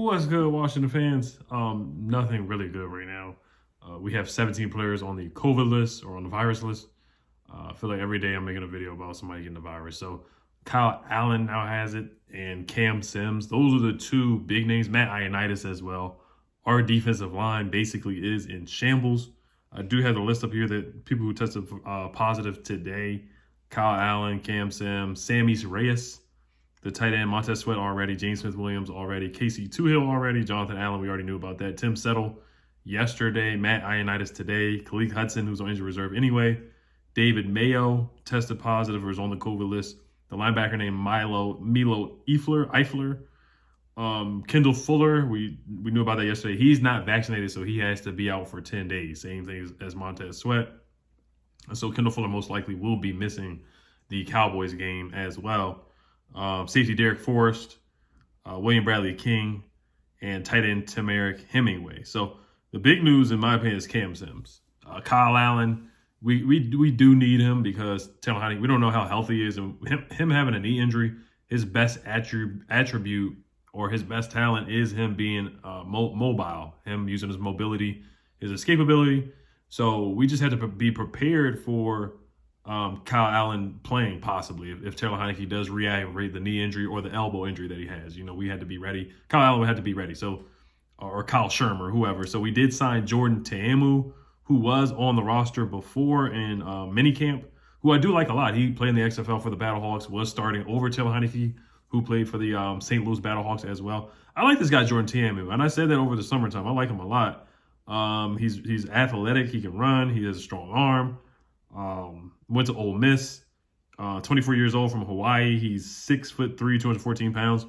What's good, Washington fans? Nothing really good right now. We have 17 players on the COVID list or on the virus list. I feel like every day I'm making a video about somebody getting the virus. So Kyle Allen now has it, and Cam Sims. Those are the two big names. Matt Ioannidis as well. Our defensive line basically is in shambles. I do have the list up here that people who tested positive today: Kyle Allen, Cam Sims, Sammy Reyes, the tight end, Montez Sweat already, James Smith-Williams already, Casey Toohill already, Jonathan Allen, we already knew about that, Tim Settle yesterday, Matt Ioannidis today, Khalid Hudson, who's on injury reserve anyway, David Mayo tested positive or is on the COVID list, the linebacker named Milo Eifler, Kendall Fuller, we knew about that yesterday. He's not vaccinated, so he has to be out for 10 days. Same thing as Montez Sweat. And so Kendall Fuller most likely will be missing the Cowboys game as well. Safety Derek Forrest, William Bradley King, and tight end Tamarick Hemingway. So the big news, in my opinion, is Cam Sims. Kyle Allen, we do need him because Taylor Heinicke, we don't know how healthy he is. And him having a knee injury, his best attribute or his best talent is him being mobile, him using his mobility, his escapability. So we just had to be prepared for Kyle Allen playing possibly if Taylor Heinicke does re-aggravate the knee injury or the elbow injury that he has. You know, we had to be ready. Kyle Allen would have to be ready. So, or Kyle Shermer, whoever. So we did sign Jordan Ta'amu, who was on the roster before in minicamp, who I do like a lot. He played in the XFL for the Battlehawks, was starting over Taylor Heinicke, who played for the St. Louis Battlehawks as well. I like this guy, Jordan Ta'amu, and I said that over the summertime. I like him a lot. He's athletic. He can run. He has a strong arm. Went to Ole Miss, 24 years old from Hawaii. He's 6'3", 214 pounds.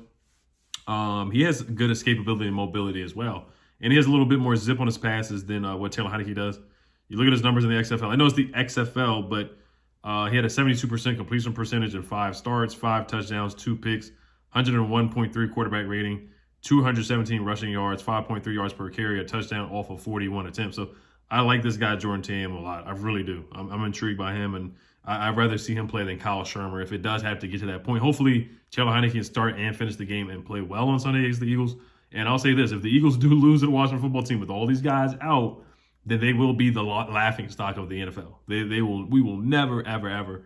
He has good escapability and mobility as well. And he has a little bit more zip on his passes than what Taylor Heinicke does. You look at his numbers in the XFL. I know it's the XFL, but he had a 72% completion percentage in 5 starts, 5 touchdowns, 2 picks, 101.3 quarterback rating, 217 rushing yards, 5.3 yards per carry, a touchdown off of 41 attempts. So I like this guy, Jordan Ta'amu, a lot. I really do. I'm intrigued by him, and I'd rather see him play than Kyle Shermer if it does have to get to that point. Hopefully, Taylor Heinicke can start and finish the game and play well on Sunday against the Eagles. And I'll say this, if the Eagles do lose to the Washington football team with all these guys out, then they will be the laughing stock of the NFL. We will never, ever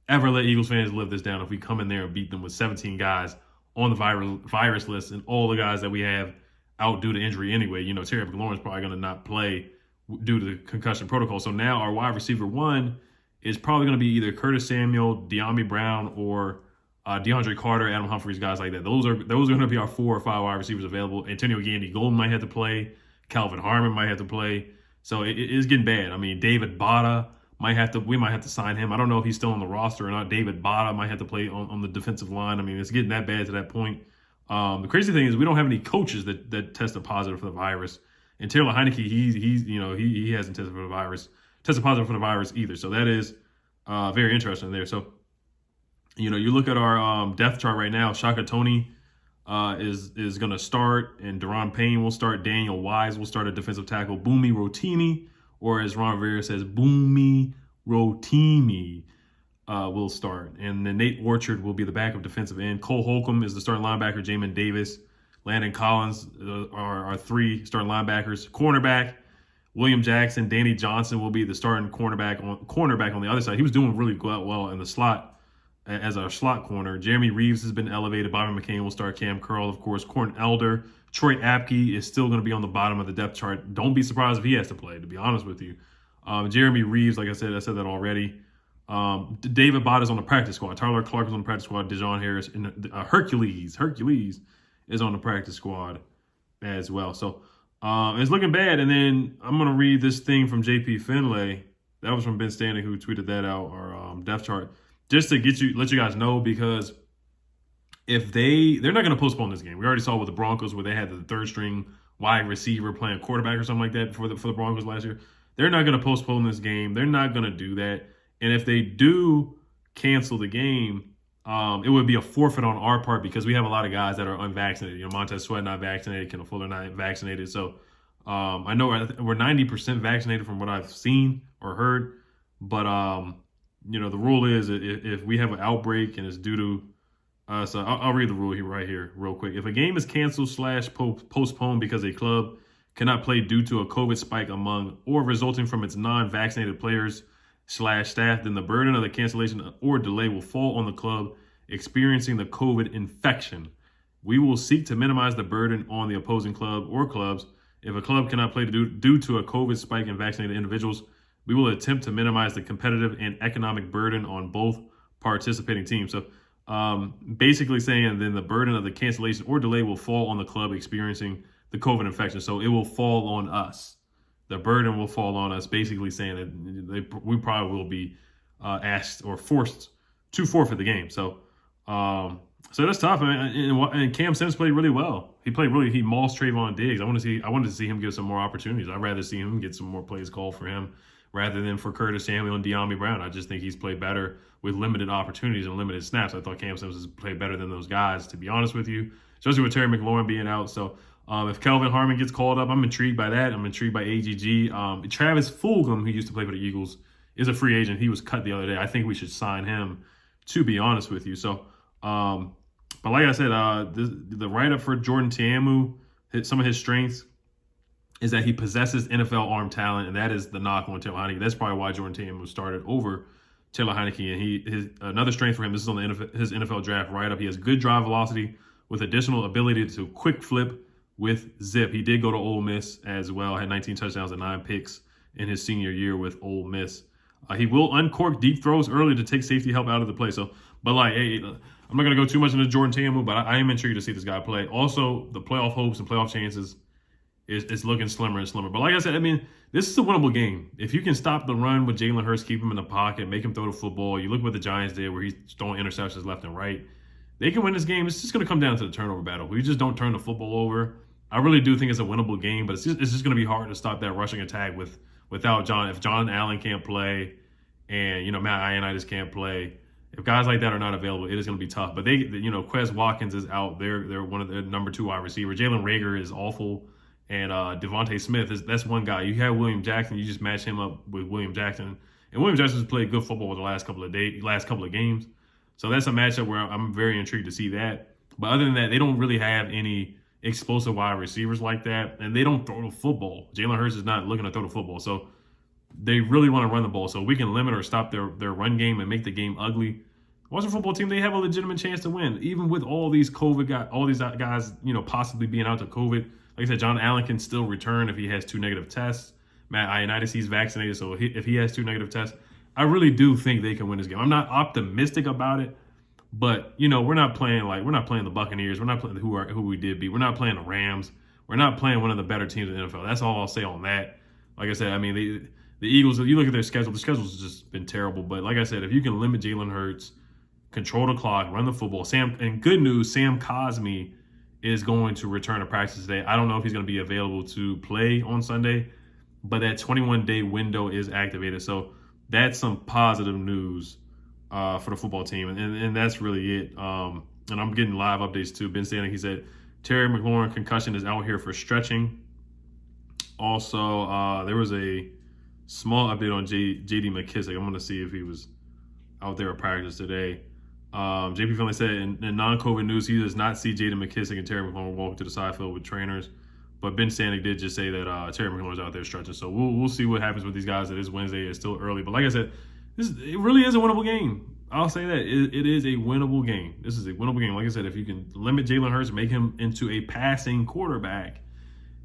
let Eagles fans live this down if we come in there and beat them with 17 guys on the virus list and all the guys that we have out due to injury anyway. You know, Terry McLaurin's probably going to not play due to the concussion protocol. So now our wide receiver one is probably going to be either Curtis Samuel, De'Ami Brown, or DeAndre Carter, Adam Humphries, guys like that. Those are going to be our 4 or 5 wide receivers available. Antonio Gandy Golden might have to play. Calvin Harmon might have to play. So it is getting bad. I mean, David Bada we might have to sign him. I don't know if he's still on the roster or not. David Bada might have to play on the defensive line. I mean, it's getting that bad to that point. The crazy thing is we don't have any coaches that tested positive for the virus. And Taylor Heinicke, he hasn't tested positive for the virus either. So that is very interesting there. So, you know, you look at our depth chart right now. Shaka Toney is going to start, and Deron Payne will start. Daniel Wise will start at defensive tackle. Bumi Rotimi, or as Ron Rivera says, Bumi Rotimi will start. And then Nate Orchard will be the backup defensive end. Cole Holcomb is the starting linebacker. Jamin Davis, Landon Collins are our 3 starting linebackers. Cornerback, William Jackson, Danny Johnson will be the starting cornerback on the other side. He was doing really well in the slot as our slot corner. Jeremy Reeves has been elevated. Bobby McCain will start. Cam Curl, of course. Corn Elder. Troy Apke is still going to be on the bottom of the depth chart. Don't be surprised if he has to play, to be honest with you. Jeremy Reeves, like I said that already. David Bott is on the practice squad. Tyler Clark is on the practice squad. Dejon Harris and Hercules is on the practice squad as well. So it's looking bad. And then I'm going to read this thing from JP Finlay. That was from Ben Stanley, who tweeted that out, our depth chart, just to let you guys know, because if they're not going to postpone this game. We already saw with the Broncos where they had the 3rd string wide receiver playing quarterback or something like that for the Broncos last year. They're not going to postpone this game. They're not going to do that. And if they do cancel the game, it would be a forfeit on our part because we have a lot of guys that are unvaccinated. You know, Montez Sweat not vaccinated, Kendall Fuller not vaccinated. So I know we're 90% vaccinated from what I've seen or heard. But, you know, the rule is if we have an outbreak and it's due to So I'll read the rule here right here real quick. If a game is canceled / postponed because a club cannot play due to a COVID spike among or resulting from its non-vaccinated players / staff, then the burden of the cancellation or delay will fall on the club experiencing the COVID infection. We will seek to minimize the burden on the opposing club or clubs. If a club cannot play due to a COVID spike in vaccinated individuals, we will attempt to minimize the competitive and economic burden on both participating teams. So basically saying then the burden of the cancellation or delay will fall on the club experiencing the COVID infection. So it will fall on us. The burden will fall on us, basically saying that we probably will be asked or forced to forfeit the game. So that's tough. And Cam Sims played really well. He mauled Trayvon Diggs. I wanted to see him get some more opportunities. I'd rather see him get some more plays called for him rather than for Curtis Samuel and De'Ami Brown. I just think he's played better with limited opportunities and limited snaps. I thought Cam Sims has played better than those guys, to be honest with you, especially with Terry McLaurin being out. So if Kelvin Harmon gets called up, I'm intrigued by that. I'm intrigued by AGG. Travis Fulgham, who used to play for the Eagles, is a free agent. He was cut the other day. I think we should sign him, to be honest with you. So, but like I said, the write-up for Jordan Ta'amu, some of his strengths is that he possesses NFL arm talent, and that is the knock on Taylor Heinicke. That's probably why Jordan Ta'amu started over Taylor Heinicke. And his another strength for him, this is on his NFL draft write-up, he has good drive velocity with additional ability to quick flip with zip. He did go to Ole Miss as well, had 19 touchdowns and 9 picks in his senior year with Ole Miss. He will uncork deep throws early to take safety help out of the play. So, but like, hey, I'm not going to go too much into Jordan Ta'amu, but I am intrigued to see this guy play. Also, the playoff hopes and playoff chances is looking slimmer and slimmer. But like I said, I mean, this is a winnable game. If you can stop the run with Jalen Hurts, keep him in the pocket, make him throw the football. You look what the Giants did where he's throwing interceptions left and right. They can win this game. It's just going to come down to the turnover battle. We just don't turn the football over. I really do think it's a winnable game, but it's just going to be hard to stop that rushing attack without John. If John Allen can't play and, Matt Ioannidis can't play, if guys like that are not available, it is going to be tough. But Quez Watkins is out. They're one of the number 2 wide receivers. Jalen Reagor is awful. And Devontae Smith, that's one guy. You have William Jackson. You just match him up with William Jackson. And William Jackson's played good football the last couple of games. So that's a matchup where I'm very intrigued to see that. But other than that, they don't really have any explosive wide receivers like that. And they don't throw the football. Jalen Hurts is not looking to throw the football. So they really want to run the ball. So we can limit or stop their run game and make the game ugly. Washington football team, they have a legitimate chance to win. Even with all these COVID guys, all these guys, possibly being out to COVID. Like I said, John Allen can still return if he has 2 negative tests. Matt Ioannidis, he's vaccinated, so if he has 2 negative tests, I really do think they can win this game. I'm not optimistic about it, but we're not playing the Buccaneers. We're not playing who we did beat. We're not playing the Rams. We're not playing one of the better teams in the NFL. That's all I'll say on that. Like I said, I mean the Eagles. You look at their schedule. The schedule's just been terrible. But like I said, if you can limit Jalen Hurts, control the clock, run the football. And good news, Sam Cosmi is going to return to practice today. I don't know if he's going to be available to play on Sunday, but that 21-day window is activated. So that's some positive news for the football team. And that's really it. And I'm getting live updates too. Ben Standing, he said, Terry McLaurin concussion is out here for stretching. Also, there was a small update on J.D. McKissick. I'm going to see if he was out there at practice today. JP Finley said in non-COVID news, he does not see J.D. McKissick and Terry McLaurin walking to the side field with trainers. But Ben Stanek did just say that Terry McLaurin's out there stretching. So we'll see what happens with these guys. It is Wednesday. It's still early. But like I said, it really is a winnable game. I'll say that. It is a winnable game. This is a winnable game. Like I said, if you can limit Jalen Hurts, make him into a passing quarterback,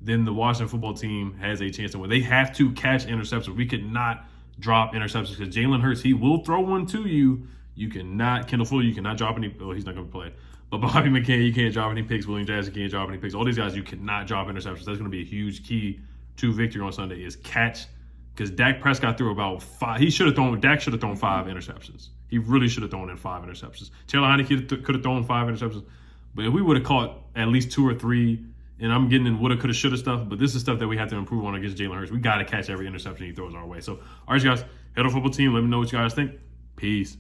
then the Washington football team has a chance to win. They have to catch interceptions. We could not drop interceptions because Jalen Hurts, he will throw one to you. You cannot, Kendall Fuller, you cannot drop any, he's not going to play. But Bobby McCain, you can't drop any picks. William Jackson can't drop any picks. All these guys, you cannot drop interceptions. That's going to be a huge key to victory on Sunday is catch. Because Dak Prescott threw about 5. Dak should have thrown 5 interceptions. He really should have thrown in 5 interceptions. Taylor Heinicke could have thrown 5 interceptions. But if we would have caught at least 2 or 3, and I'm getting in woulda, coulda, shoulda stuff, but this is stuff that we have to improve on against Jalen Hurts. We got to catch every interception he throws our way. So, all right, guys, head on football team. Let me know what you guys think. Peace.